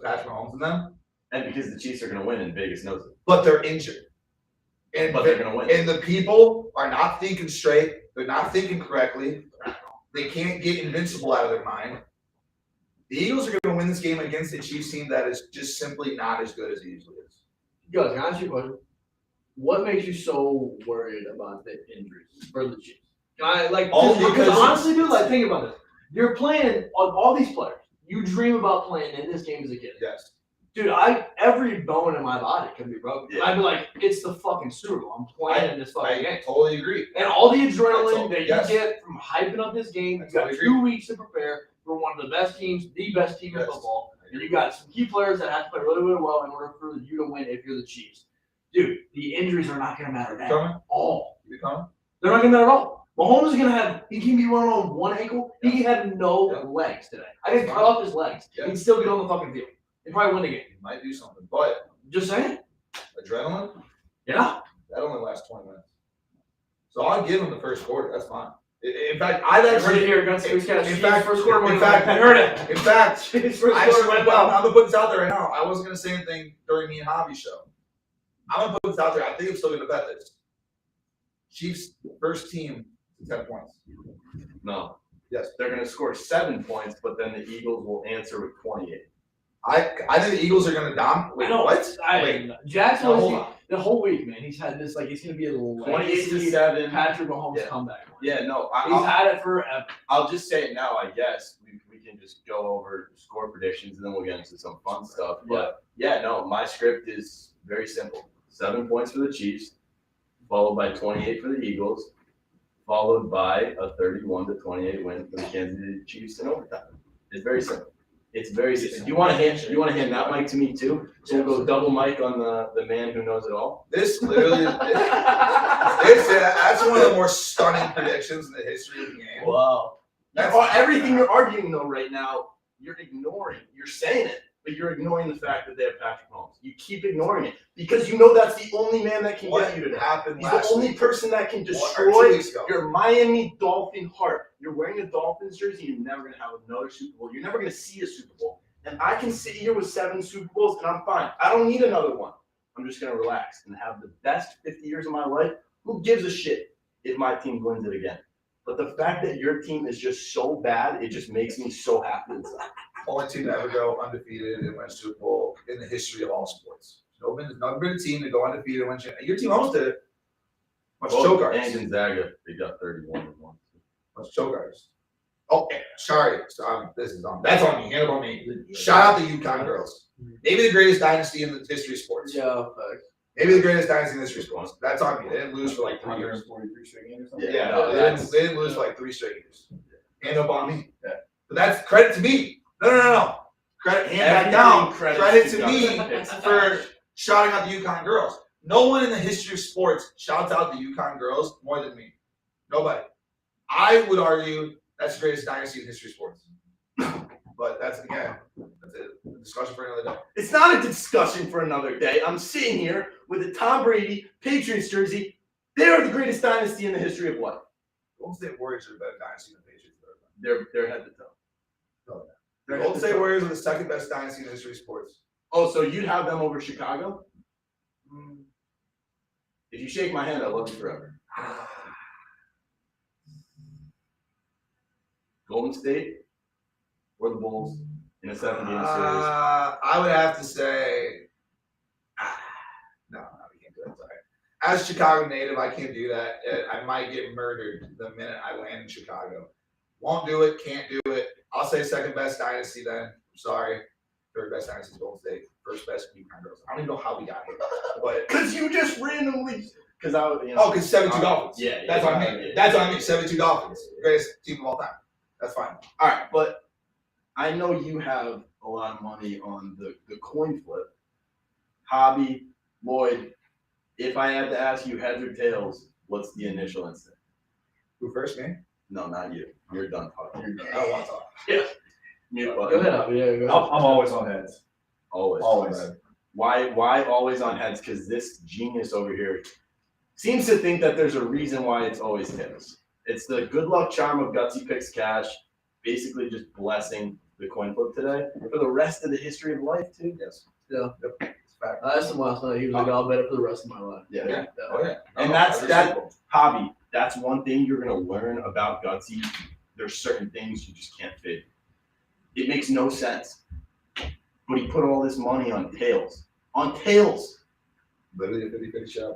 with Patrick Mahomes and them. And because the Chiefs are going to win and Vegas knows it. But they're injured. But they're going to win. And the people are not thinking straight. They're not thinking correctly. They can't get invincible out of their mind. The Eagles are going to win this game against a Chiefs team that is just simply not as good as it usually is. Guys, can I ask you a question? What makes you so worried about the injuries for the Chiefs? Can I because honestly, dude, think about this. You're playing on all these players. You dream about playing in this game as a kid. Yes. Dude, every bone in my body can be broken. Yeah. I'd be like, it's the fucking Super Bowl. I'm playing in this fucking game. I totally agree. And all the adrenaline that you get from hyping up this game, you got 2 weeks to prepare for one of the best teams, the best team in football. And you got some key players that have to play really, really well in order for you to win if you're the Chiefs. Dude, the injuries are not going to matter at all. You coming? They're not going to matter at all. Mahomes is going to have, he can be running on one ankle. Yeah. He had no legs today. I didn't cut off his legs. Yeah. He'd still get on the fucking field. He'd probably win the game. He might do something. But, just saying. Adrenaline? Yeah. That only lasts 20 minutes. So I'll give him the first quarter. That's fine. In fact, I've actually heard it here. First quarter. In fact, I heard it. In fact, I actually went well. I'm gonna put this out there right now. I wasn't gonna say anything during me and Javi's show. I'm gonna put this out there. I think I'm still gonna bet this. Chiefs first team to 10 points. No. Yes. They're gonna score 7 points, but then the Eagles will answer with 28. I think the Eagles are gonna dominate. Wait, what? Jackson, the whole week, man. He's had this it's gonna be a 28-7 Patrick Mahomes comeback. Yeah, no, he's had it forever. I'll just say it now. I guess we can just go over score predictions and then we'll get into some fun stuff. But my script is very simple: 7 points for the Chiefs, followed by 28 for the Eagles, followed by a 31-28 win for the Kansas City Chiefs in overtime. It's very simple. It's very simple. You want to hand that mic to me too? So we'll go double mic on the man who knows it all. This literally, that's one of the more stunning predictions in the history of the game. Wow. Everything you're arguing though right now, you're ignoring. You're saying it, but you're ignoring the fact that they have Patrick Mahomes. You keep ignoring it because you know that's the only man that can get you to happen. He's the only person that can destroy your Miami Dolphin heart. You're wearing a Dolphins jersey, you're never going to have another Super Bowl. You're never going to see a Super Bowl. And I can sit here with 7 Super Bowls, and I'm fine. I don't need another one. I'm just going to relax and have the best 50 years of my life. Who gives a shit if my team wins it again? But the fact that your team is just so bad, it just makes me so happy inside. Only team to ever go undefeated and win a Super Bowl in the history of all sports. There's never been a team to go undefeated and win. Your team almost did it. Choke artists. And Gonzaga, they got 31-1. Choke artists. Oh, sorry. That's on me. Hand it on me. Shout out the UConn girls. Maybe the greatest dynasty in the history of sports. Yeah. Maybe the greatest dynasty in the history of sports. That's on me. They didn't lose for 3 years. 143 straight games or something? They didn't lose for 3 straight years. Hand up on me. Yeah. But that's credit to me. No. Hand back down. Credit to me for shouting out the UConn girls. No one in the history of sports shouts out the UConn girls more than me. Nobody. I would argue that's the greatest dynasty in history of sports. But that's a discussion for another day. It's not a discussion for another day. I'm sitting here with a Tom Brady Patriots jersey. They are the greatest dynasty in the history of what? Golden State Warriors are the better dynasty than the Patriots. They're head to toe. The Golden State Warriors are the second best dynasty in the history of sports. Oh, so you'd have them over Chicago? If you shake my hand, I love you forever. Golden State or the Bulls in a 7-game series? I would have to say, no, we can't do that. Sorry. As a Chicago native, I can't do that. I might get murdered the minute I land in Chicago. Won't do it, can't do it. I'll say second best dynasty then. I'm sorry. Third best dynasty is Golden State. First best UConn girls. I don't even know how we got here. But because you just randomly. Because 72 Dolphins. Yeah. That's what I mean. That's what I mean. 72 Dolphins. Greatest team of all time. That's fine. All right, but I know you have a lot of money on the coin flip. Hobby, Lloyd, if I had to ask you heads or tails, what's the initial instinct? Who first, me? No, not you. You're done talking. You're done. I don't want to talk. Yeah. Mute Go button. ahead. Yeah, I'm always on heads. Always. Why always on heads? Because this genius over here seems to think that there's a reason why it's always tails. It's the good luck charm of Gutsy Picks Cash, basically just blessing the coin flip today for the rest of the history of life too. Yes. Yeah. Yep. It's a fact. I asked him last night. He was like, "I'll bet it for the rest of my life." Yeah. Oh yeah. And that's that hobby. That's one thing you're gonna learn about Gutsy. There's certain things you just can't fake. It makes no sense. But he put all this money on tails. On tails. Literally a 50-50 shot.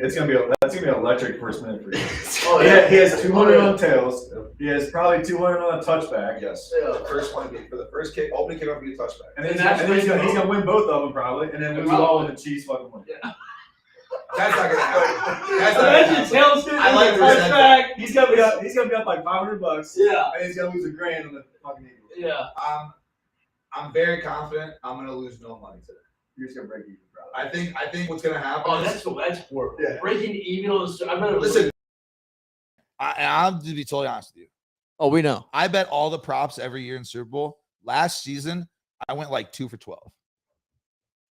That's gonna be an electric first minute for you. Oh Yeah, he has 200 on tails. He has probably 200 on a touchback. Yes. Yeah. The first one for the first kick, opening kickoff, be a touchback. And then he's gonna win both of them probably, and then lose all when the Chiefs fucking win. Yeah. That's not gonna happen. That's not gonna Imagine happen. tailspin. I like touchback. He's gonna be up like $500. Yeah. And he's gonna lose $1,000 on the fucking Eagles. Yeah. I'm very confident I'm gonna lose no money today. You're just gonna break even, probably. I think what's gonna happen. Oh, is, that's horrible. Yeah. Breaking even on the. I better listen. I'm to be totally honest with you. Oh, we know. I bet all the props every year in Super Bowl. Last season, I went like 2 for 12.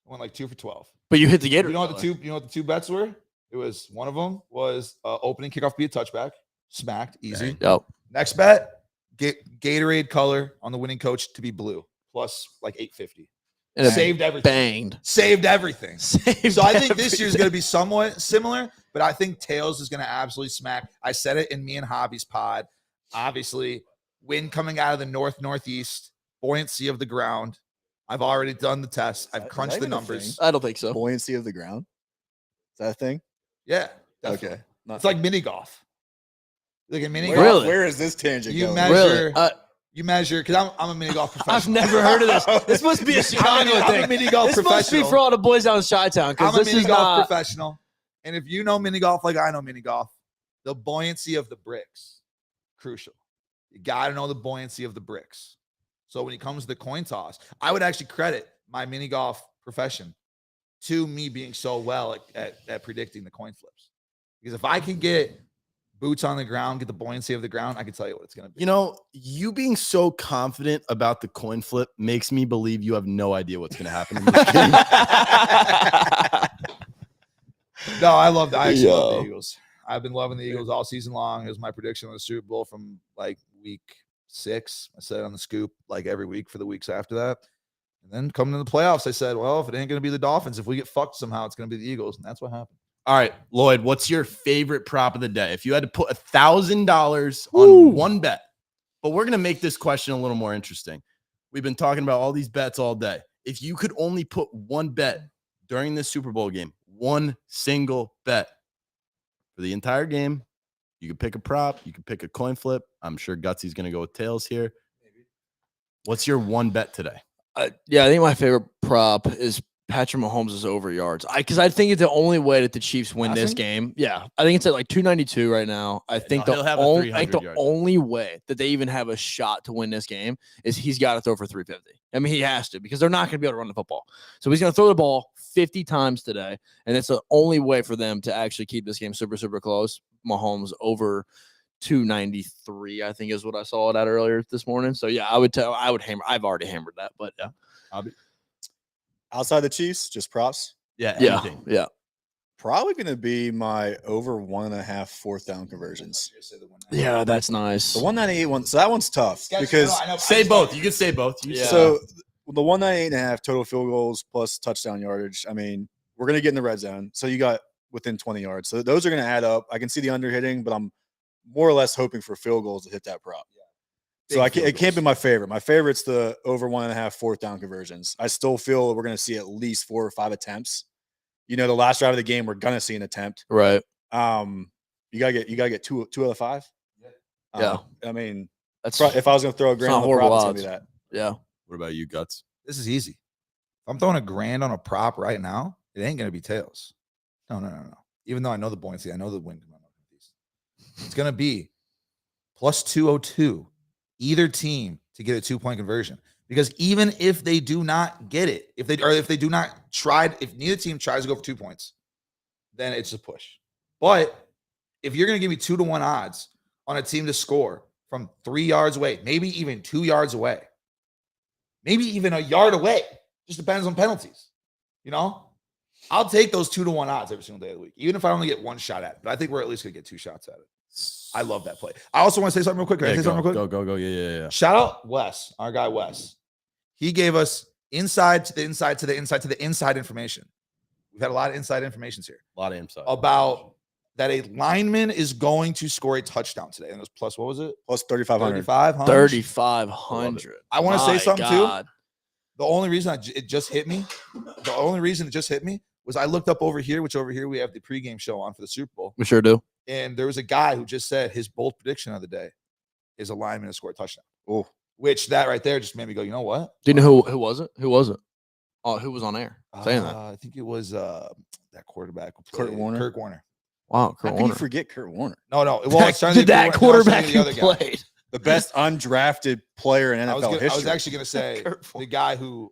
I went like 2 for 12. But you hit the Gator. You know what the two bets were? It was one of them was opening kickoff be a touchback, smacked, easy. Yep. Next bet, Gatorade color on the winning coach to be blue, plus like 850. And it Saved everything. banged. Saved everything. Saved So I think this year's everything. going to be somewhat similar, but I think tails is going to absolutely smack. I said it in me and Hobby's pod. Obviously, wind coming out of the northeast, buoyancy of the ground. I've already done the test. I've crunched the numbers. I don't think so. Buoyancy of the ground. Is that a thing? Yeah. Definitely. Okay. It's like mini golf. Like a mini Where, golf. Really? where is this tangent You going? measure. Really? You measure because I'm a mini golf professional. I've never heard of this. This must be a Chicago I'm a thing. mini golf This must be professional. for all the boys out in Chi-Town because I'm a this mini is golf not. professional. And if you know mini golf like I know mini golf, the buoyancy of the bricks, crucial. You got to know the buoyancy of the bricks. So when it comes to the coin toss, I would actually credit my mini golf profession to me being so well at predicting the coin flips. Because if I can get boots on the ground, get the buoyancy of the ground, I can tell you what it's going to be. You know, you being so confident about the coin flip makes me believe you have no idea what's going to happen in this game. No, I love the Yo. Eagles. I've been loving the Eagles all season long. It was my prediction of the Super Bowl from like week 6. I said it on the scoop like every week for the weeks after that. And then coming to the playoffs, I said, well, if it ain't going to be the Dolphins, if we get fucked somehow, it's going to be the Eagles. And that's what happened. All right, Lloyd, what's your favorite prop of the day? If you had to put $1,000 on one bet, but we're going to make this question a little more interesting. We've been talking about all these bets all day. If you could only put one bet during this Super Bowl game, one single bet for the entire game, you could pick a prop, you could pick a coin flip. I'm sure Gutsy's going to go with tails here. What's your one bet today? Yeah, I think my favorite prop is Patrick Mahomes' over yards. Because I think it's the only way that the Chiefs win this Passing? game. Yeah, I think it's at like 292 right now. I think he'll have a I 300 think the yard. only way that they even have a shot to win this game is he's got to throw for 350. I mean, he has to because they're not going to be able to run the football. So he's going to throw the ball 50 times today, and it's the only way for them to actually keep this game super, super close. Mahomes over 293, I think is what I saw it at earlier this morning. So yeah, I would hammer. I've already hammered that, but yeah. Outside the Chiefs, just props. Yeah, Yeah, anything. yeah. Probably going to be my over 1.5 fourth down conversions. Yeah, that's nice. The 198 one. So that one's tough because Say both. You can say both. You Yeah. so the 198.5 total field goals plus touchdown yardage. I mean, we're going to get in the red zone. So you got within 20 yards. So those are going to add up. I can see the under hitting, but I'm more or less hoping for field goals to hit that prop. So it can't be my favorite. My favorite's the over 1.5 fourth down conversions. I still feel we're going to see at least 4 or 5 attempts. You know, the last drive of the game, we're going to see an attempt. Right. You gotta get two out of 5. Yeah. I mean, That's if I was going to throw a grand not on the horrible prop, it's going to odds. be that. yeah. What about you, Guts? This is easy. If I'm throwing $1,000 on a prop right now, it ain't going to be tails. No. Even though I know the buoyancy, I know the wind. It's going to be plus 202, either team to get a 2-point conversion. Because even if they do not get it, if they do not try, if neither team tries to go for 2 points, then it's a push. But if you're going to give me 2-to-1 odds on a team to score from 3 yards away, maybe even 2 yards away, maybe even a yard away, just depends on penalties. You know, I'll take those 2-to-1 odds every single day of the week, even if I only get one shot at it. But I think we're at least going to get 2 shots at it. I love that play. I also want to say something real quick. Can I say something real quick? Go. Yeah. Shout out Wes, our guy Wes. He gave us inside information. We've had a lot of inside information here. A lot of insight. About that a lineman is going to score a touchdown today. And it was plus, what was it? Plus 3,500. 3,500. I want to say something too. God. The only reason it just hit me was I looked up over here, which over here we have the pregame show on for the Super Bowl. We sure do. And there was a guy who just said his bold prediction of the day is a lineman to score a touchdown. Oh, which that right there just made me go, you know what? Do you know who was it? Who was it? Oh, who was on air saying that? I think it was that quarterback. Kurt Warner. Kurt Warner. Wow, how Kurt can Warner. you forget Kurt Warner? No. Well, Did that quarterback who played? The best undrafted player in NFL history. I was actually going to say the guy who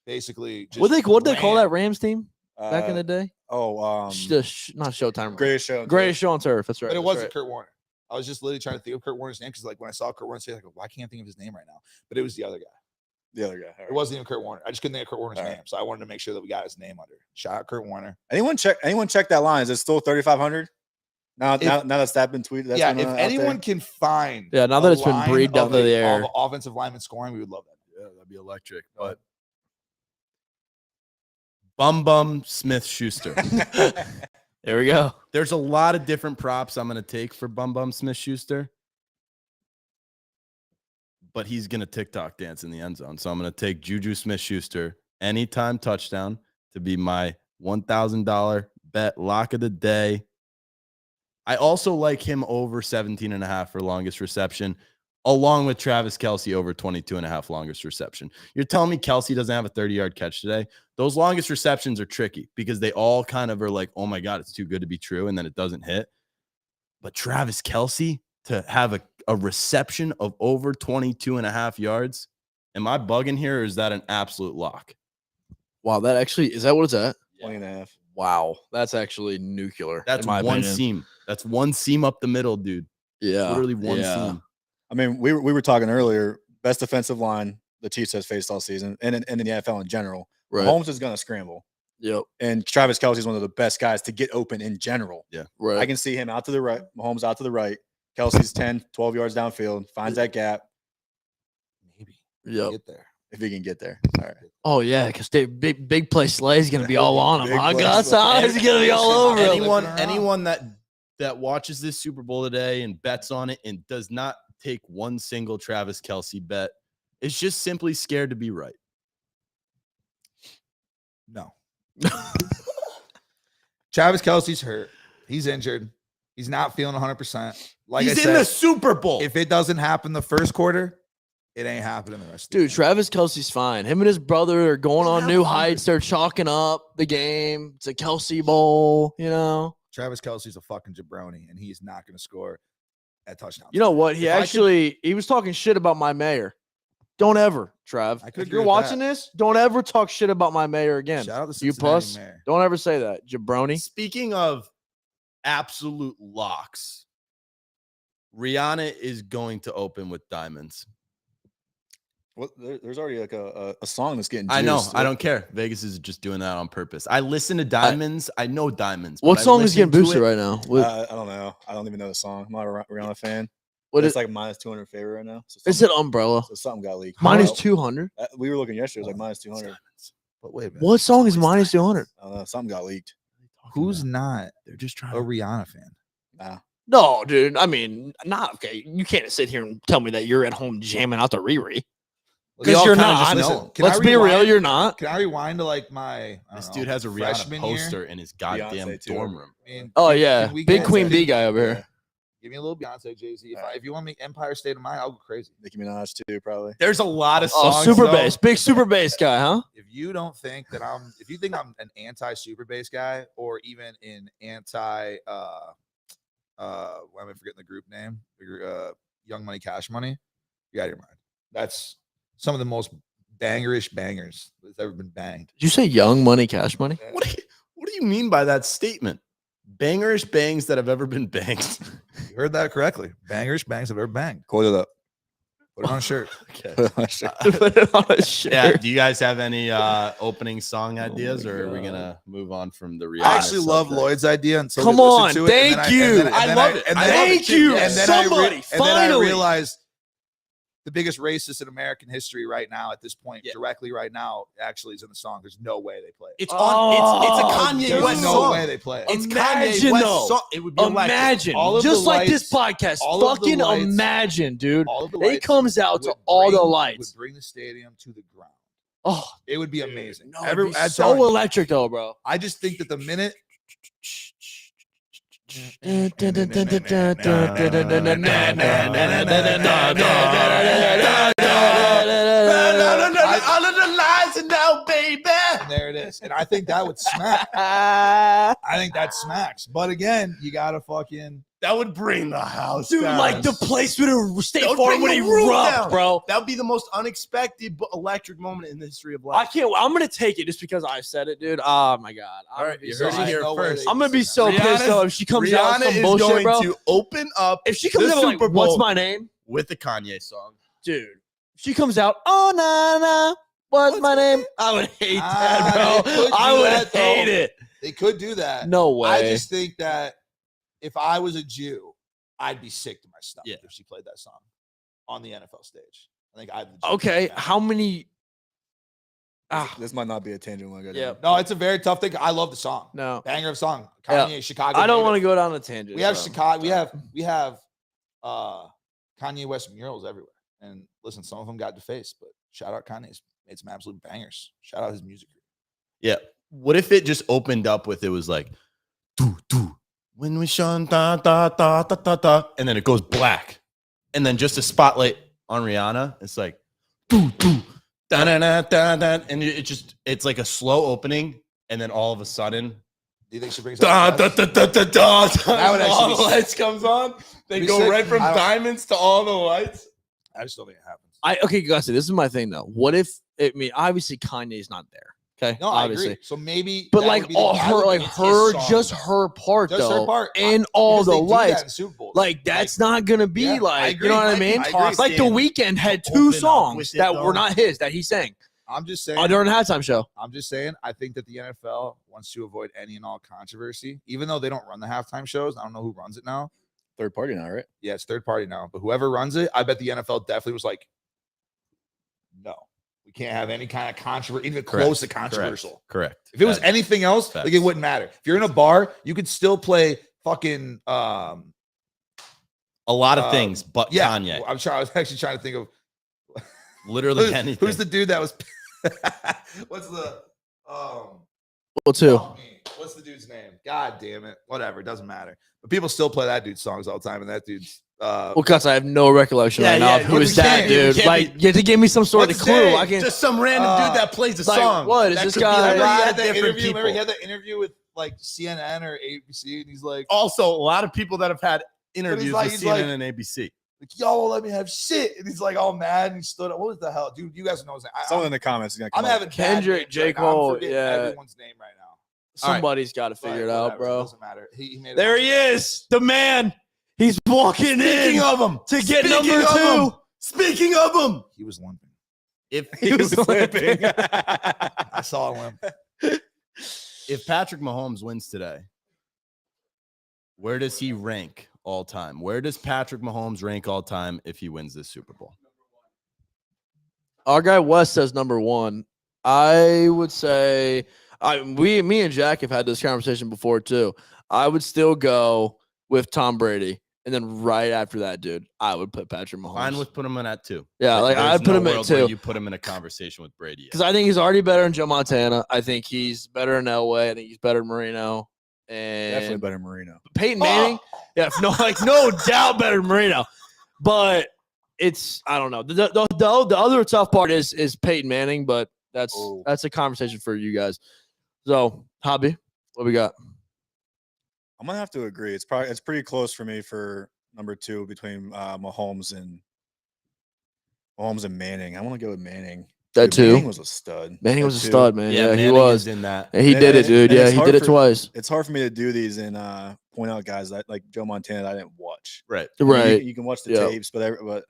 basically just What they call that Rams team back in the day? Oh, Not Showtime. Greatest Show. Greatest Show on Turf. That's right. But it that's wasn't right. Kurt Warner. I was just literally trying to think of Kurt Warner's name because, like, when I saw Kurt Warner say, like, well, I can't think of his name right now. But it was the other guy. The other guy. All It right. wasn't even Kurt Warner. I just couldn't think of Kurt Warner's All name, right. so I wanted to make sure that we got his name under. Shout out Kurt Warner. Anyone check that line? Is it still 3,500? Now that's been tweeted. That's Yeah, been, if out anyone there? can find, Yeah, now that a it's been line breathed of down to the a- air. of offensive lineman scoring, we would love that. Yeah, that'd be electric. But Bum Smith Schuster. There we go. There's a lot of different props I'm going to take for Bum Smith Schuster, but he's going to TikTok dance in the end zone. So I'm going to take Juju Smith Schuster anytime touchdown to be my $1,000 bet lock of the day. I also like him over 17.5 for longest reception, along with Travis Kelce over 22.5 longest reception. You're telling me Kelce doesn't have a 30-yard catch today? Those longest receptions are tricky because they all kind of are like, oh my God, it's too good to be true, and then it doesn't hit. But Travis Kelce to have a reception of over 22.5 yards, am I bugging here or is that an absolute lock? Wow, that actually is that what it's at? 20.5. Wow, that's actually nuclear. That's in my one opinion. seam. That's one seam up the middle, dude. Yeah, Literally one yeah. seam. I mean, we were talking earlier. Best defensive line the Chiefs has faced all season, and in the NFL in general. Right. Mahomes is going to scramble, Yep. and Travis Kelce is one of the best guys to get open in general. Yeah. Right. I can see him out to the right, Mahomes out to the right. Kelsey's 10, 12 yards downfield, finds that gap Maybe. Yep. Get there. if he can get there. All right. Oh yeah, because big play Slay is gonna be all on him. Big Huh, play Gus? Slay. He's gonna be all over him. Anyone that watches this Super Bowl today and bets on it and does not take one single Travis Kelce bet is just simply scared to be right. No. Travis Kelce's hurt. He's injured. He's not feeling 100%. Like He's I in said, the Super Bowl. if it doesn't happen the first quarter, it ain't happening the rest of the Dude, game. Travis Kelce's fine. Him and his brother are going on new heights. They're chalking up the game. It's a Kelce Bowl, you know. Travis Kelce's a fucking jabroni, and he's not going to score at touchdown. You know what? He If I could- actually he was talking shit about my mayor. Don't ever, Trav. I could If agree you're with watching that. this, don't ever talk shit about my mayor again. Shout out to You Cincinnati puss. Mayor. Don't ever say that, jabroni. Speaking of absolute locks, Rihanna is going to open with diamonds. Well, there's already like a song that's getting. I know. juiced. I don't care. Vegas is just doing that on purpose. I listen to diamonds. I know diamonds. What but I song is listen getting to boosted it. right now? I don't know. I don't even know the song. I'm not a Rihanna fan. What It's is like minus 200 favorite right now. So it? something, Umbrella. so something got leaked. Minus Well, 200. We were looking yesterday. It was like minus 200. But wait a minute. What song is minus 200? I don't know. Something got leaked. Who's not They're just trying a Rihanna fan? Nah. No, dude. I mean, not okay. You can't sit here and tell me that you're at home jamming out the Riri. We Because all you're kinda not. just- listen, can I Let's be real. rewind? You're not. Can I rewind to like my I don't This know, dude has a Rihanna freshman year? poster in his goddamn Beyonce, too. dorm room. I mean, Oh can- yeah, can we big get Queen into- Bee guy over here. Give me a little Beyonce, Jay-Z. All right. If you want me Empire State of Mind, I'll go crazy. Nicki Minaj too, probably. There's a lot of Oh, songs. super though. bass, big super bass guy, huh? If you don't think that if you think I'm an anti-super bass guy or even an anti why am I forgetting the group name? Young Money, Cash Money, you out of your mind. That's some of the most bangerish bangers that's ever been banged. Did you say Young Money, Cash Money? What do you mean by that statement? Bangerish bangs that have ever been banged. You heard that correctly. Bangerish bangs have ever banged. Quote it up. Put it on a shirt. Okay. Put it on a shirt. Yeah. Do you guys have any opening song ideas, or are we gonna move on from the Rihanna? I actually love subject? Lloyd's idea until Come we listened on, to it, and then thank you. I love it. And then Thank you. And then Somebody, and then I finally. realized the biggest racist in American history right now at this point, Yeah. directly right now, actually is in the song. There's no way they play it. It's on. It's a Kanye There's West no song. way they play it. It's Imagine, Kanye West though. song. It would be electric. Imagine, All of just the like this lights- podcast. all of the Fucking lights- imagine, dude. All of the It lights comes out to would all the bring- lights. Would bring the stadium to the ground. Oh, It would be amazing. no, it'd be so electric, though, bro. I just think that the minute All of the lies and now, baby. and there it is, and I think that would smack. I think that smacks. But again, you gotta fucking. That would bring the house Dude, down. like the place would have State That would Farm bring would the roof erupt, down. bro. That would be the most unexpected but electric moment in the history of I life. can't. I'm gonna take it just because I said it, dude. Oh my god. All right, you heard it here No way first. they I'm gonna be can so sing pissed though if she comes out with Rihanna some is bullshit, going bro. to open up If she comes the out with, like, Super what's Bowl my name, with the Kanye song. dude? If she comes out, oh na na, what's my name? I would hate that, they bro. could I do would that, though. hate it. They could do that. No way. I just think that if I was a Jew, I'd be sick to my stomach Yeah. if she played that song on the NFL stage. I think I'd. Okay, how many? Ah, This might not be a tangent one. Yeah. No, it's a very tough thing. I love the song. no. Banger of song. Yeah. Kanye, Chicago. I don't native. want to go down a tangent. We have bro. Chicago. We have Kanye West murals everywhere. And listen, some of them got defaced, but shout out Kanye's made some absolute bangers. Shout out his music. Yeah. What if it just opened up with it was like, do do when we shine da da da da da da, and then it goes black, and then just a spotlight on Rihanna. It's like, do do da da da da da, and it's like a slow opening, and then all of a sudden, Do you think she brings da out da the da da da da. That would actually all be the sick. lights comes on. They Be go sick. right from I don't- diamonds to all the lights. I just don't think it happens. Okay, guys, this is my thing though. What if obviously Kanye's not there. Okay, No, I obviously. agree. So maybe, But that like would be the- all that her, would be like his her, song, just though. her part Just though, her part. and all Because the they do that lights. in Super Bowls. Like that's not gonna be yeah, I like agree. you know what I I mean? agree. Like the Weeknd had Open two up songs with it, that though. were not his that he sang I'm just saying. during the halftime show. I'm just saying. I think that the NFL wants to avoid any and all controversy, even though they don't run the halftime shows. I don't know who runs it now. Third party now, right? Yeah, it's third party now. But whoever runs it, I bet the NFL definitely was like, no, we can't have any kind of controversy, even close to controversial. Correct. If it was That- anything else, like it facts. wouldn't matter. If you're in a bar, you could still play fucking a lot of things, but yeah. Kanye, I was actually trying to think of literally anything. who's the dude that was what's the Well, too. help me. What's the dude's name? God damn it. Whatever, it doesn't matter. But people still play that dude's songs all the time, and that dude's Well, cuz I have no recollection Yeah, right now yeah, of who we is that can't- we dude. can't Like, you have to give me some sort What's of his clue. name? I can. just some random dude that plays a like, song. what is That this could be guy- a Remember he lot had of that different interview. Remember he people. had that interview with like CNN or ABC, and he's like, Also, a lot of people that have had interviews like- with he's CNN like- and ABC. y'all won't let me have shit, and he's like all mad and he stood up. What was the hell, dude? You guys know his name. Someone in the comments is gonna I'm come up. having bad Kendrick, names J. right now. I'm Cole, forgetting yeah. everyone's name right now. Somebody's got to But figure it out, whatever, It bro. doesn't matter. He made it There out. he is, the man. He's walking Speaking in of them, to get number two. Speaking of them, He was limping. if He was limping. I saw him limp. if Patrick Mahomes wins today, where does he rank all time? Where does Patrick Mahomes rank all time if he wins this Super Bowl? Our guy Wes says number one. I would say me and Jack have had this conversation before too. I would still go with Tom Brady, and then right after that, dude, I would put Patrick Mahomes. Fine with put him in at two. Yeah, like, there's I'd put no him at world where two. You put him in a conversation with Brady. Because I think he's already better than Joe Montana. I think he's better than Elway. I think he's better than Marino. Definitely And better Marino. Peyton Manning, yeah, no doubt better than Marino. But it's I don't know. The other tough part is Peyton Manning, but that's a conversation for you guys. So, Hobby, what we got? I'm gonna have to agree. It's pretty close for me for number two between Mahomes and Manning. I want to go with Manning. That Dude, Manning too. was a stud. Manning That was a too. stud, man. Yeah, he Manning was. is in that. And he And- did it, dude. and Yeah, it's he hard did it for- twice. It's hard for me to do these in point out guys that like Joe Montana that I didn't watch. Right. I mean, Right. You can watch the Yep. tapes, but Right.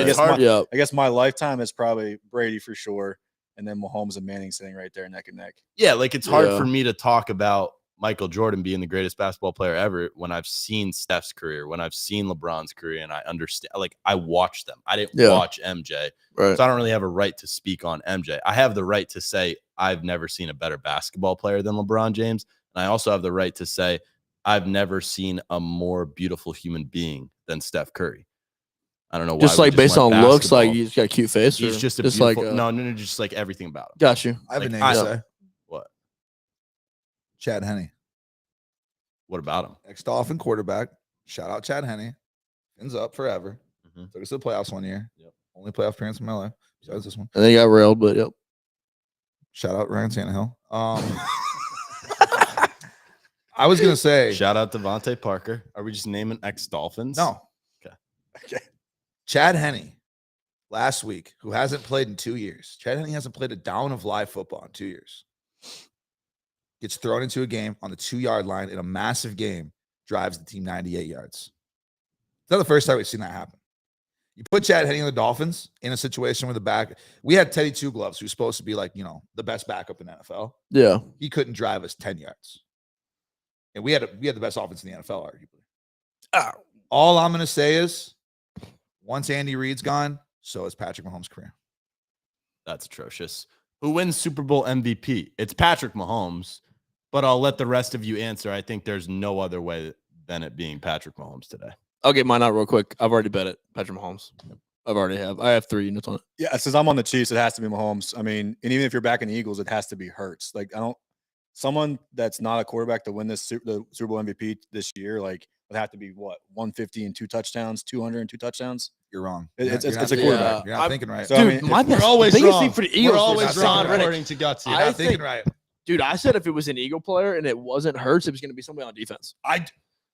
I guess hard- my, I guess my lifetime is probably Brady for sure, and then Mahomes and Manning sitting right there neck and neck. Yeah, like it's hard Yeah. for me to talk about Michael Jordan being the greatest basketball player ever when I've seen Steph's career, when I've seen LeBron's career, and I understand. Like I watched them. I didn't Yeah. watch MJ, Right. so I don't really have a right to speak on MJ. I have the right to say I've never seen a better basketball player than LeBron James, and I also have the right to say I've never seen a more beautiful human being than Steph Curry. I don't know why. Just we like based on went looks, like basketball. he's got a cute face. He's or just a like beautiful. No, just like everything about him. Got you. I have a Like, name I- to say. What? Chad Henne. What about him? Ex-Dolphin quarterback. Shout out Chad Henne. Fins up forever. Mhm. Took us to the playoffs one year. Yep. Only playoff appearance in my life. Besides this one. And they got railed, but yep. Shout out Ryan Tannehill. I was gonna say Shout out Devontae Parker. Are we just naming ex-Dolphins? no. Okay. Chad Henne last week, who hasn't played in 2 years. Chad Henne hasn't played a down of live football in 2 years. Gets thrown into a game on the 2-yard line in a massive game, drives the team 98 yards. It's not the first time we've seen that happen. You put Chad Henne on the Dolphins in a situation where the back, we had Teddy Two Gloves, who's supposed to be like, the best backup in the NFL. Yeah. He couldn't drive us 10 yards. And we had the best offense in the NFL, arguably. All I'm going to say is once Andy Reid's gone, so is Patrick Mahomes' career. That's atrocious. Who wins Super Bowl MVP? It's Patrick Mahomes, but I'll let the rest of you answer. I think there's no other way than it being Patrick Mahomes today. I'll get mine out real quick. I've already bet it. Patrick Mahomes. I have 3 units on it. Yeah, since I'm on the Chiefs, it has to be Mahomes. I mean, and even if you're back in the Eagles, it has to be Hurts. Like someone that's not a quarterback to win the Super Bowl MVP this year, like would have to be what 150 and 2 touchdowns, 200 and 2 touchdowns. You're wrong. It's You're not a thinking quarterback. right. You're not thinking right. So, Dude, I mean, my if- best, biggest thing for the Eagles was Hassan Reddick. according to Gutsy. You're I not thinking think- right. Dude, I said if it was an Eagle player and it wasn't Hurts, it was going to be somebody on defense. I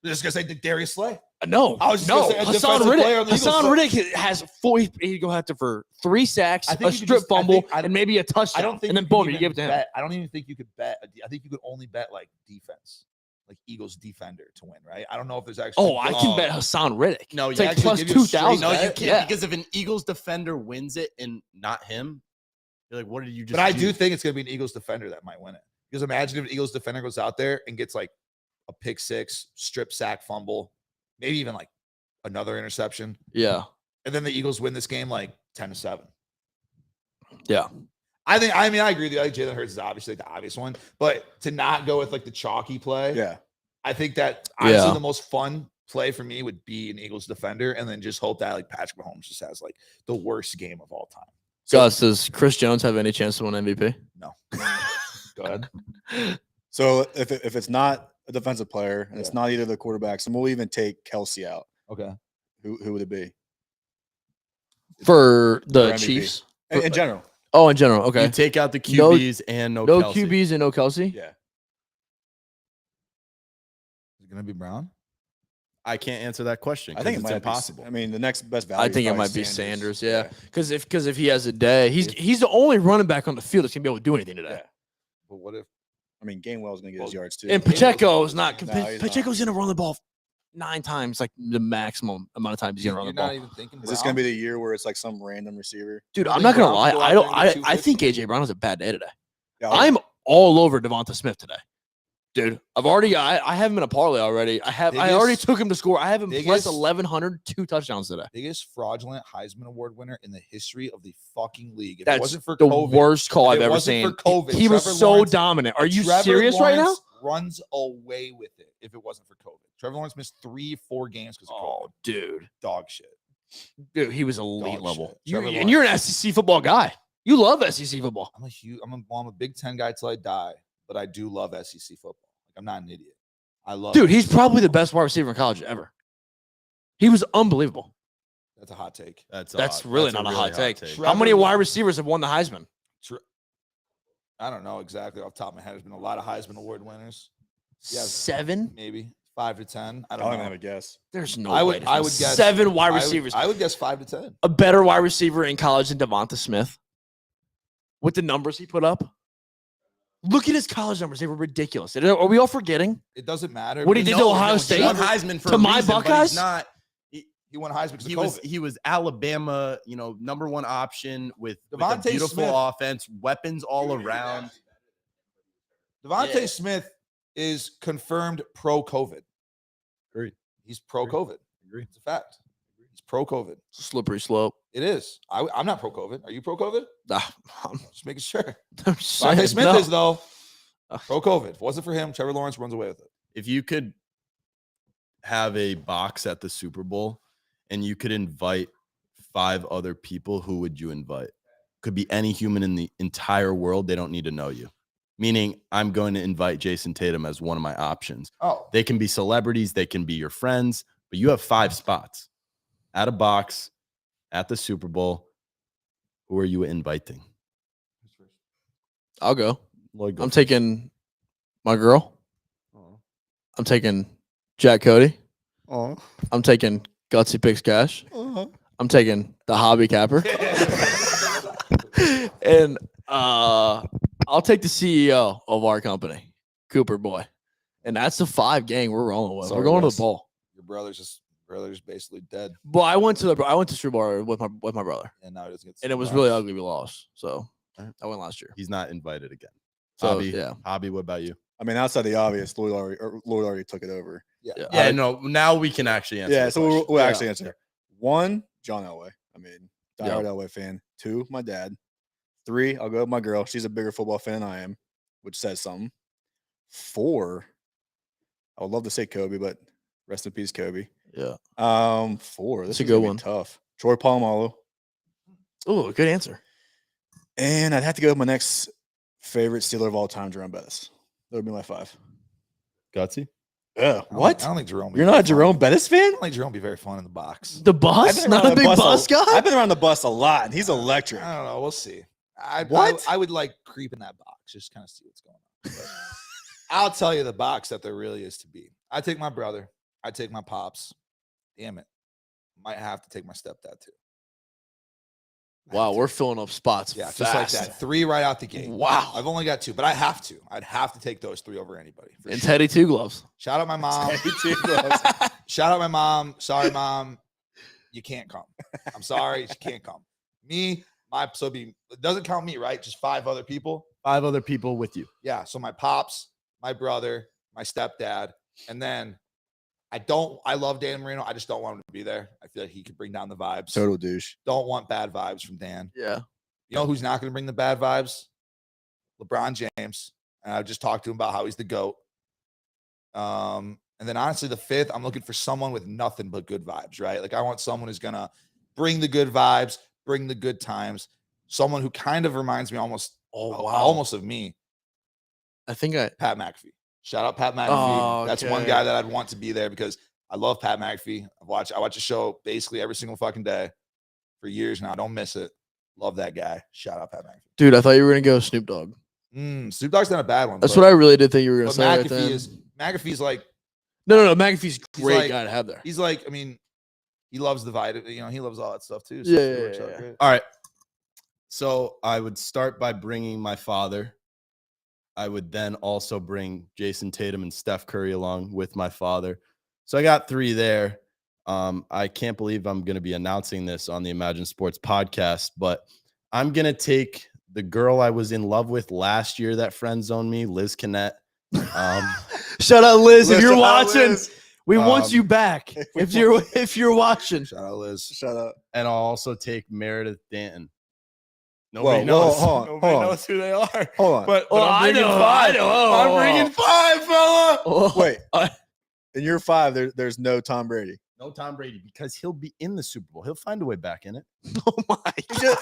was just gonna say Darius Slay. No, I was just no. gonna say a Hassan defensive player on Reddick. the Eagles. Hassan Reddick has 4. He'd go after for 3 sacks, I think a you could strip just- I fumble, think- I and maybe a touchdown. I don't think and then you boom, could you even give it to him. bet. I don't even think you could bet. I think you could only bet like defense, like Eagles defender to win, right? I don't know if there's actually. Oh, I can bet Hassan Reddick. No, it's you like actually plus give you a straight 2,000. No, you bet? can't Yeah. because if an Eagles defender wins it and not him, you're like, what did you just? But I do think it's gonna be an Eagles defender that might win it. Because imagine if an Eagles defender goes out there and gets like a pick six, strip sack, fumble, maybe even like another interception, Yeah. and then the Eagles win this game like 10-7. Yeah. I mean, I agree with you. I think Jalen Hurts is obviously like the obvious one, but to not go with like the chalky play, Yeah. I think that honestly Yeah. the most fun play for me would be an Eagles defender, and then just hope that like Patrick Mahomes just has like the worst game of all time. Gus, does Chris Jones have any chance to win MVP? No. Go ahead. So if it's not a defensive player and it's not either of the quarterbacks, and we'll even take Kelsey out, Okay. who would it be For the For MVP. Chiefs? in general? Oh, in general. Okay. You take out the No- QBs and no No Kelsey. QBs and no Kelsey? Yeah. Is it gonna be Brown? I can't answer that question. I think it it's might impossible. Be, I mean, the next best value. I think is it might probably be Sanders. Yeah. Because if he has a day, If- he's the only running back on the field that's gonna be able to do anything today. Yeah. But what if I mean, Gainwell's going to get his yards too. And Pacheco is not. No, he's Pacheco's gonna run the ball 9 times, like the maximum amount of times he's gonna run you're the ball. not even thinking? Is this going to be the year where it's like some random receiver? Dude, I I'm think not gonna Brown lie. could go I out don't. there and get I think 250. AJ Brown has a bad day today. Yeah, I'm all over Devonta Smith today. Dude, I have him in a parlay already. I already Biggest- took him to score. I have him plus biggest- 1,100, 2 touchdowns today. biggest fraudulent Heisman Award winner in the history of the fucking league. If it That's wasn't for the COVID, worst call if I've it ever wasn't seen. for COVID, He was Trevor so Lawrence- dominant. Are you Trevor serious right now? Lawrence runs away with it if it wasn't for COVID. Trevor Lawrence missed 3-4 games because of COVID. Oh, dude. Dog shit. Dude, he was elite Dog level. shit. You, Trevor and you're an Lawrence. SEC football guy. You love SEC football. I'm a Big Ten guy till I die, but I do love SEC football. Like I'm not an idiot. I love Dude, he's SEC probably the football. best wide receiver in college ever. He was unbelievable. That's a hot take. That's really not a hot take. How Trevor many wide Lawrence- receivers have won the Heisman? I don't know exactly off the top of my head. There's been a lot of Heisman Award winners. Yeah. 7? Maybe 5 to 10. I I don't don't even know. have a guess. There's no I way. would there's guess 7 wide I would- receivers. I would guess 5 to 10. A better wide receiver in college than Devonta Smith with the numbers he put up. Look at his college numbers; they were ridiculous. Are we all forgetting? It doesn't matter. What he did to Ohio He State? won Heisman for To a my reason, but Buckeyes? he's not. He won Heisman because of He COVID. he was Alabama, number one option with a Devontae beautiful Smith. offense, weapons all around. Devontae Smith is confirmed pro-COVID. Agreed. He's pro-COVID. Agreed. It's a fact. He's pro-COVID. It's a slippery slope. It is. I'm not pro-COVID. Are you pro-COVID? I'm Just making sure. just Devontae saying, Smith no. is, though. Pro-COVID. If it wasn't for him, Trevor Lawrence runs away with it. If you could have a box at the Super Bowl and you could invite 5 other people, who would you invite? Could be any human in the entire world. They don't need to know you. Meaning, I'm going to invite Jason Tatum as one of my options. Oh. They can be celebrities, they can be your friends, but you have 5 spots at a box at the Super Bowl. Who are you inviting? I'll go. Lloyd, go I'm first. taking my girl. Oh. I'm taking Jack Cody. Oh. I'm taking Gutsy Picks Cash. I'm taking the Hobby Capper. And I'll take the CEO of our company, Cooper Boy. And that's the 5 gang we're rolling with. Sorry, we're going Wes. to the bowl. Your brother's basically dead. But I went to Street Bar with my brother. And now he doesn't get to And it was see really the ugly. We lost. So I went last year. He's not invited again. So Hobby, yeah. Hobby, what about you? I mean, outside the obvious, Lloyd already took it over. Yeah. Yeah. Yeah, no, now we can actually answer. Yeah, the so we'll question. actually answer. 1, John Elway. I mean, diehard Yeah. Elway fan. 2, my dad. 3, I'll go with my girl. She's a bigger football fan than I am, which says something. 4, I would love to say Kobe, but rest in peace, Kobe. Yeah. 4, this That's a is good gonna be one. tough. Troy Polamalu. Oh, good answer. And I'd have to go with my next favorite Steeler of all time, Jerome Bettis. That would be my 5. Gutsy? Yeah. I What? don't think Jerome. You're not a Jerome Bettis fan? I don't think Jerome would be very fun in the box. The I've bus? been Not around a the big bus guy? I've been around the bus a lot, and he's electric. I don't know. We'll see. What? I would like creep in that box, just kind of see what's going on. But I'll tell you the box that there really is to be. I take my brother. I take my pops. Damn it. Might have to take my stepdad too. Wow, we're filling up spots. Yeah, fast. just like that. 3 right out the gate. Wow. I've only got 2, but I have to. I'd have to take those 3 over anybody. for And sure. Teddy Two Gloves. Shout out my mom. Shout out my mom. Sorry, mom. You can't come. I'm sorry. You can't come. Me, it doesn't count me, right? Just 5 other people. 5 other people with you. Yeah. So my pops, my brother, my stepdad, and then I love Dan Marino. I just don't want him to be there. I feel like he could bring down the vibes. Total douche. Don't want bad vibes from Dan. Yeah. You know who's not going to bring the bad vibes? LeBron James. And I just talked to him about how he's the GOAT. And then honestly, the 5th, I'm looking for someone with nothing but good vibes, right? Like I want someone who's going to bring the good vibes, bring the good times. Someone who kind of reminds me almost of me. I think Pat McAfee. Shout out Pat McAfee. Oh, That's one okay. guy that I'd want to be there because I love Pat McAfee. I watch the show basically every single fucking day for years now. Don't miss it. Love that guy. Shout out Pat McAfee. Dude, I thought you were gonna go Snoop Dogg. Snoop Dogg's not a bad one. That's what I really did think you were gonna But say. Right then. McAfee's like No. McAfee's a great like- guy to have there. he's like, I mean, he loves the vitamin, he loves all that stuff too. Yeah, it yeah, works out yeah. great. All right. So I would start by bringing my father. I would then also bring Jason Tatum and Steph Curry along with my father. So I got 3 there. I can't believe I'm going to be announcing this on the Imagine Sports podcast, but I'm going to take the girl I was in love with last year that friend zoned me, Liz Kinnett. Shout out Liz, if Liz, you're shout out watching. Liz. We want you back. If you're watching. Shout out Liz. Shut up. And I'll also take Meredith Danton. Whoa, Nobody whoa, knows. hold on, Nobody hold on. knows who they are. Hold on. But Oh, I'm bringing I 5. know. Oh, I'm bringing 5, fella. Oh, Wait. I- In year 5, there's no Tom Brady. No Tom Brady because he'll be in the Super Bowl. He'll find a way back in it. oh my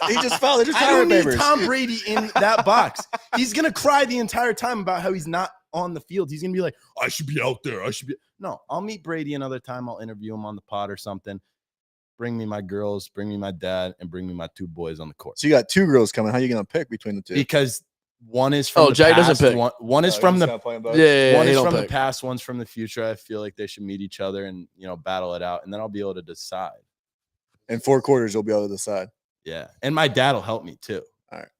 He just fouled. They're just I don't tire need papers. Tom Brady in that box. He's gonna cry the entire time about how he's not on the field. He's gonna be like, I should be out there. I should be. No, I'll meet Brady another time. I'll interview him on the pod or something. Bring me my girls, bring me my dad, and bring me my 2 boys on the court. So you got 2 girls coming. How you gonna pick between the 2? Because one is from Oh, the Jay past. doesn't pick. One is from the Yeah, one he is don't from the pick. past, one's from the future. I feel like they should meet each other and battle it out, and then I'll be able to decide. In 4 quarters, you'll be able to decide. Yeah, and my dad will help me too.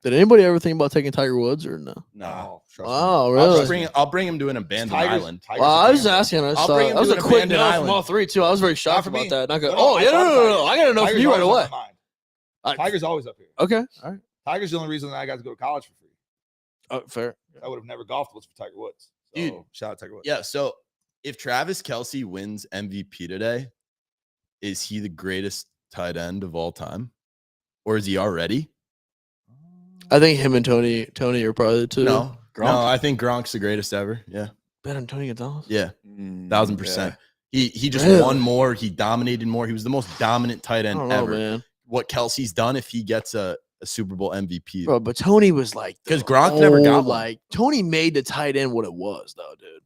Did anybody ever think about taking Tiger Woods or no? No. trust me. Wow, I'll, really? I'll bring him to an abandoned island. Tigers Well, are I was just gambling. asking. I just I'll thought- bring him that was to a an quick abandoned no from island. all three too. I was very shocked for about me. that. Not good. No, Oh I yeah, thought no. Tigers. I gotta know from Tigers you right always on away. my mind. I- Tiger's always up here. Okay, all right. Tiger's the only reason that I got to go to college for free. Oh, fair. I would have never golfed was for Tiger Woods. So, Dude. shout out Tiger Woods. Yeah. So if Travis Kelce wins MVP today, is he the greatest tight end of all time? Or is he already? I think him and Tony are probably the two. No. Gronk? No, I think Gronk's the greatest ever. Yeah. better than Tony Gonzalez. Yeah. Mm, 1000%. He just Really? won more. He dominated more. He was the most dominant tight I end don't know, ever. man. What Kelsey's done if he gets a Super Bowl MVP. Bro, but Tony was like, 'Cause Gronk never got one. like Tony made the tight end what it was, though, dude.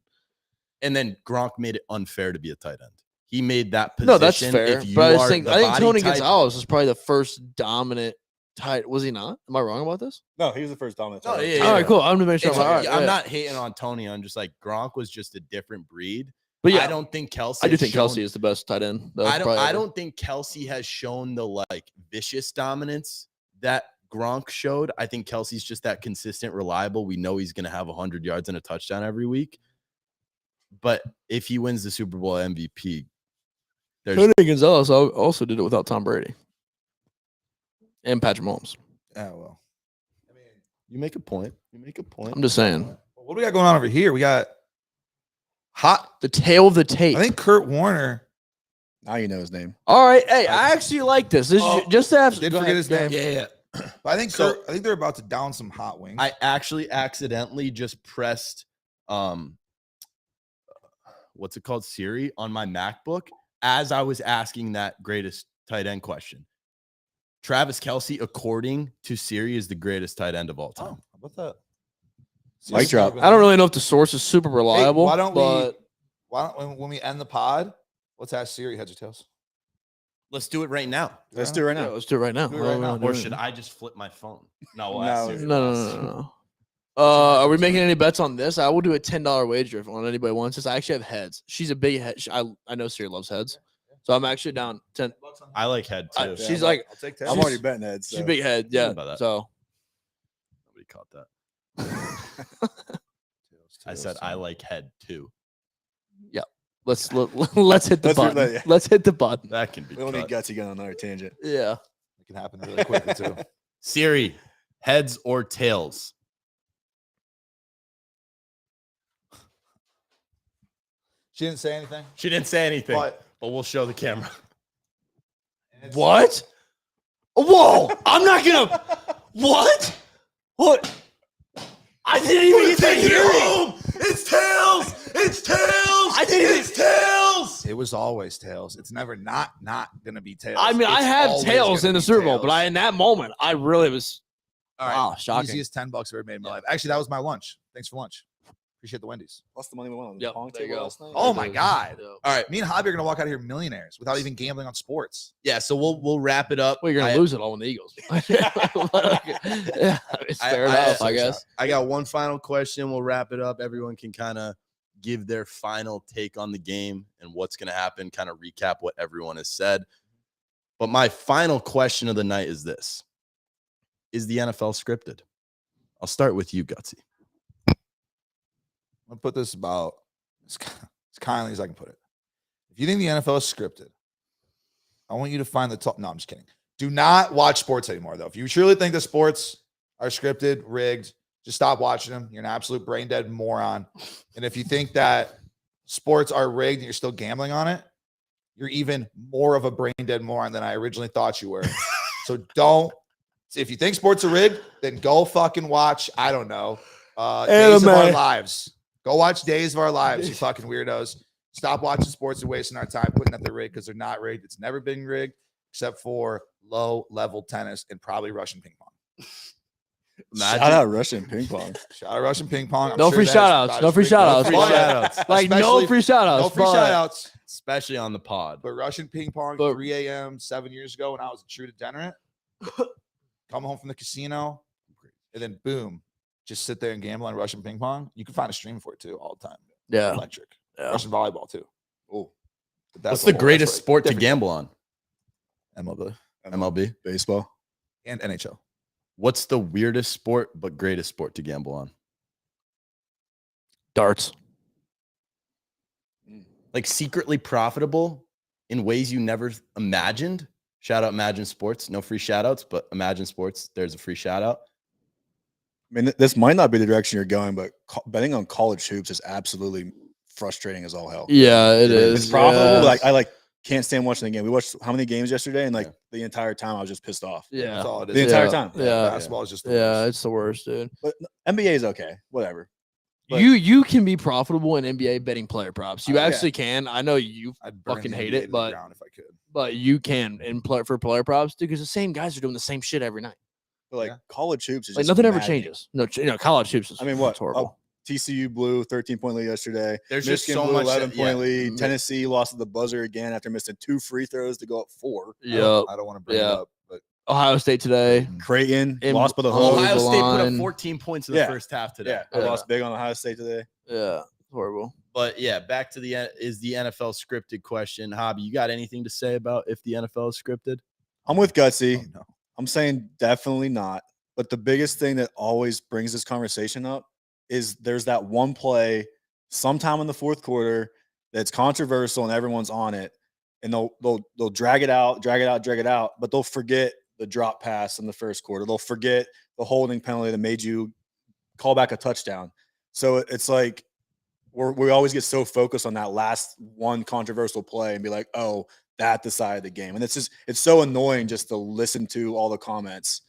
And then Gronk made it unfair to be a tight end. He made that position. No, that's fair. If you But are I think the Tony body type- Gonzalez was probably the first dominant tight. Was he not? Am I wrong about this? No, he was the first dominant. No, tight end. yeah, All right, cool. I'm gonna make sure. It's- I'm all right. I'm yeah. not hating on Tony. I'm just like Gronk was just a different breed. But yeah, I don't think Kelsey. I do has think shown- Kelsey is the best tight end. though, I don't. probably I ever. don't think Kelsey has shown the like vicious dominance that Gronk showed. I think Kelsey's just that consistent, reliable. We know he's going to have 100 yards and a touchdown every week. But if he wins the Super Bowl MVP, there's Tony Gonzalez also did it without Tom Brady and Patrick Mahomes. Yeah, well. I mean, you make a point. You make a point. I'm just saying. what do we got going on over here? We got The tail of the tape. I think Kurt Warner Now you know his name. All right. Hey, I actually like this. This Oh, is just to have. did go forget ahead, his go name. ahead. Yeah. But I think So- I think they're about to down some hot wings. I actually accidentally just pressed what's it called? Siri on my MacBook as I was asking that greatest tight end question. Travis Kelce, according to Siri, is the greatest tight end of all oh, time. how about that? Mic drop. I don't really know if the source is super reliable. why don't but when we end the pod, let's ask Siri heads or tails. Let's do it right now. Let's do it right yeah, now. let's do it right now. Do it right now. Or should I just flip my phone? No, we'll ask No. Siri. No. Are we making any bets on this? I will do a $10 wager if anybody wants this. I actually have heads. She's a big head. I know Siri loves heads, so I'm actually down 10. I like head too. She's like, I'll take I'm tails. already betting heads. she's So. a big head. Yeah. about that. So Nobody caught that. I said I like head too. let's hit the Let's do button. that, yeah. Let's hit the button. That can be We don't need cut. gutsy going on another tangent. Yeah. It can happen really quickly too. Siri, heads or tails? She didn't say anything. She didn't say anything, But but we'll show the camera. What? Whoa! I'm not gonna. What? What? I didn't even get to hear it. It's tails. It's tails. I didn't even- It's tails. it was always tails. It's never not gonna be tails. I mean, I It's have always tails gonna in the be Super Bowl, but tails. in that moment, I really was. All right. Wow, shocking. Easiest $10 I've ever made in my life. Actually, that was my lunch. Thanks for lunch. Appreciate the Wendy's. What's the money we won on the Yep, pong there you table go. last night? Oh my God. Yeah. All right. Me and Hobby are gonna walk out of here millionaires without even gambling on sports. Yeah. So we'll wrap it up. Well, you're gonna I- lose it all when the Eagles. Yeah, it's fair enough, I guess. I got one final question. We'll wrap it up. Everyone can kind of give their final take on the game and what's going to happen, kind of recap what everyone has said. But my final question of the night is this: is the NFL scripted? I'll start with you, Gutsy. I'm gonna put this about as kindly as I can put it. If you think the NFL is scripted, I want you to find the top. No, I'm just kidding. Do not watch sports anymore, though. If you truly think the sports are scripted, rigged, just stop watching them. You're an absolute brain dead moron. And if you think that sports are rigged and you're still gambling on it, you're even more of a brain dead moron than I originally thought you were. So don't. If you think sports are rigged, then go fucking watch. I don't know. Days of Our Anime. Lives. Go watch Days of Our Lives, you fucking weirdos. Stop watching sports and wasting our time putting that they're rigged because they're not rigged. It's never been rigged except for low level tennis and probably Russian ping pong. Shout out Russian ping pong. Shout out Russian ping pong. I'm No sure free that's shout outs. about No as free rigged shout as outs. free But- shout-outs. Like no Especially- free shout outs. no free shout outs. Especially on the pod. But Russian ping pong, But- 3 a.m. 7 years ago when I was a true degenerate. Come home from the casino, and then boom, just sit there and gamble on Russian ping pong. You can find a stream for it too all the time. Yeah. Electric. Yeah. Russian volleyball too. Oh, What's the greatest sport to gamble on? MLB MLB. Baseball. and NHL. What's the weirdest sport but greatest sport to gamble on? Darts. Like secretly profitable in ways you never imagined. Shout out Imagine Sports. No free shout outs, but Imagine Sports, there's a free shout out. I mean, this might not be the direction you're going, but betting on college hoops is absolutely frustrating as all hell. Yeah, it It's is. profitable, Yeah. but I can't stand watching the game. We watched how many games yesterday, and the entire time I was just pissed off. Yeah. That's all it is. The entire time. Yeah. Basketball is just the Yeah, worst. it's the worst, dude. But NBA is okay. Whatever. But- You can be profitable in NBA betting player props. You Yeah. actually can. I know you I'd burn fucking the hate NBA it, to the but ground if I could. you can for player props because the same guys are doing the same shit every night. But Yeah. college hoops is Like just nothing ever mad changes. No, college hoops is. I mean, what? it's horrible. TCU blew 13-point lead yesterday. There's Michigan just so blew much 11-point lead. Mm. Tennessee lost at the buzzer again after missing 2 free throws to go up 4. Yep. I don't want to bring it Yeah. up, but Ohio State today. Creighton In- lost by the Oh, whole. Ohio the State put up line. 14 points in the Yeah. first half today. Yeah, I Yeah. lost big on Ohio State today. Yeah, it's horrible. But yeah, back to the NFL scripted question. Hobby, you got anything to say about if the NFL is scripted? I'm with Gutsy. oh, no. I'm saying definitely not. But the biggest thing that always brings this conversation up is there's that one play sometime in the fourth quarter that's controversial and everyone's on it, and they'll drag it out, but they'll forget the drop pass in the first quarter. They'll forget the holding penalty that made you call back a touchdown. So it's like we always get so focused on that last one controversial play and be like, oh, that decided the game. And it's so annoying just to listen to all the comments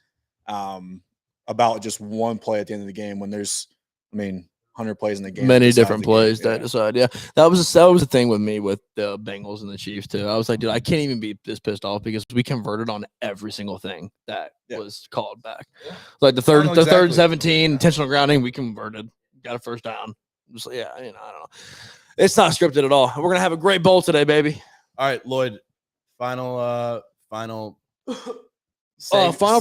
about just one play at the end of the game when there's, 100 plays in the game. Many decides different the game. plays Yeah. that decide. Yeah, that was the thing with me with the Bengals and the Chiefs too. I was like, dude, I can't even be this pissed off because we converted on every single thing that Yeah. was called back. Like the third, know the third exactly. 17 intentional grounding, we converted, got a first down. Just, yeah, I don't know. It's not scripted at all. We're gonna have a great bowl today, baby. All right, Lloyd. Final Final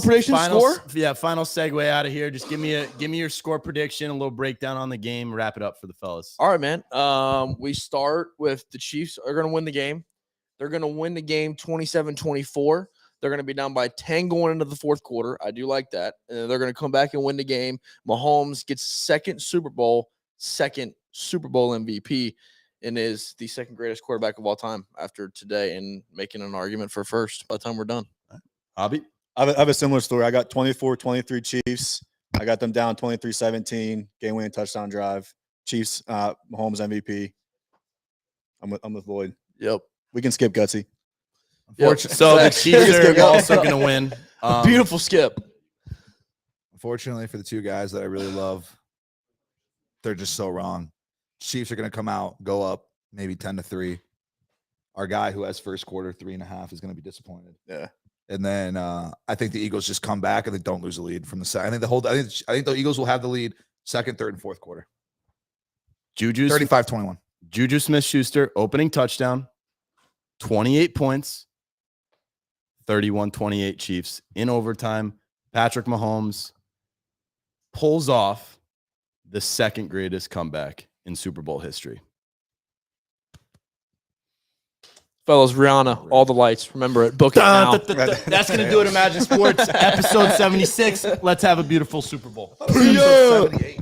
prediction score? Yeah, final segue out of here. Just give me your score prediction, a little breakdown on the game, wrap it up for the fellas. All right, man. We start with the Chiefs are going to win the game. They're going to win the game 27-24. They're going to be down by 10 going into the fourth quarter. I do like that. And they're going to come back and win the game. Mahomes gets second Super Bowl MVP and is the second greatest quarterback of all time after today and making an argument for first by the time we're done. Hobby? I have a similar story. I got 24-23 Chiefs. I got them down 23-17, game-winning touchdown drive. Chiefs, Mahomes MVP. I'm with Lloyd. Yep. We can skip Gutsy. So the Chiefs are also going to win. Beautiful skip. Unfortunately for the two guys that I really love, they're just so wrong. Chiefs are going to come out, go up maybe 10-3. Our guy who has first quarter 3.5 is going to be disappointed. Yeah. And then I think the Eagles just come back and they don't lose the lead from the second. I think the Eagles will have the lead second, third, and fourth quarter. Juju 35-21. Juju Smith-Schuster, opening touchdown, 28 points, 31-28 Chiefs. In overtime, Patrick Mahomes pulls off the second greatest comeback in Super Bowl history. Fellas, Rihanna, all the lights. Remember it. Book it now. That's going to do it, Imagine Sports, episode 76. Let's have a beautiful Super Bowl. Episode 78.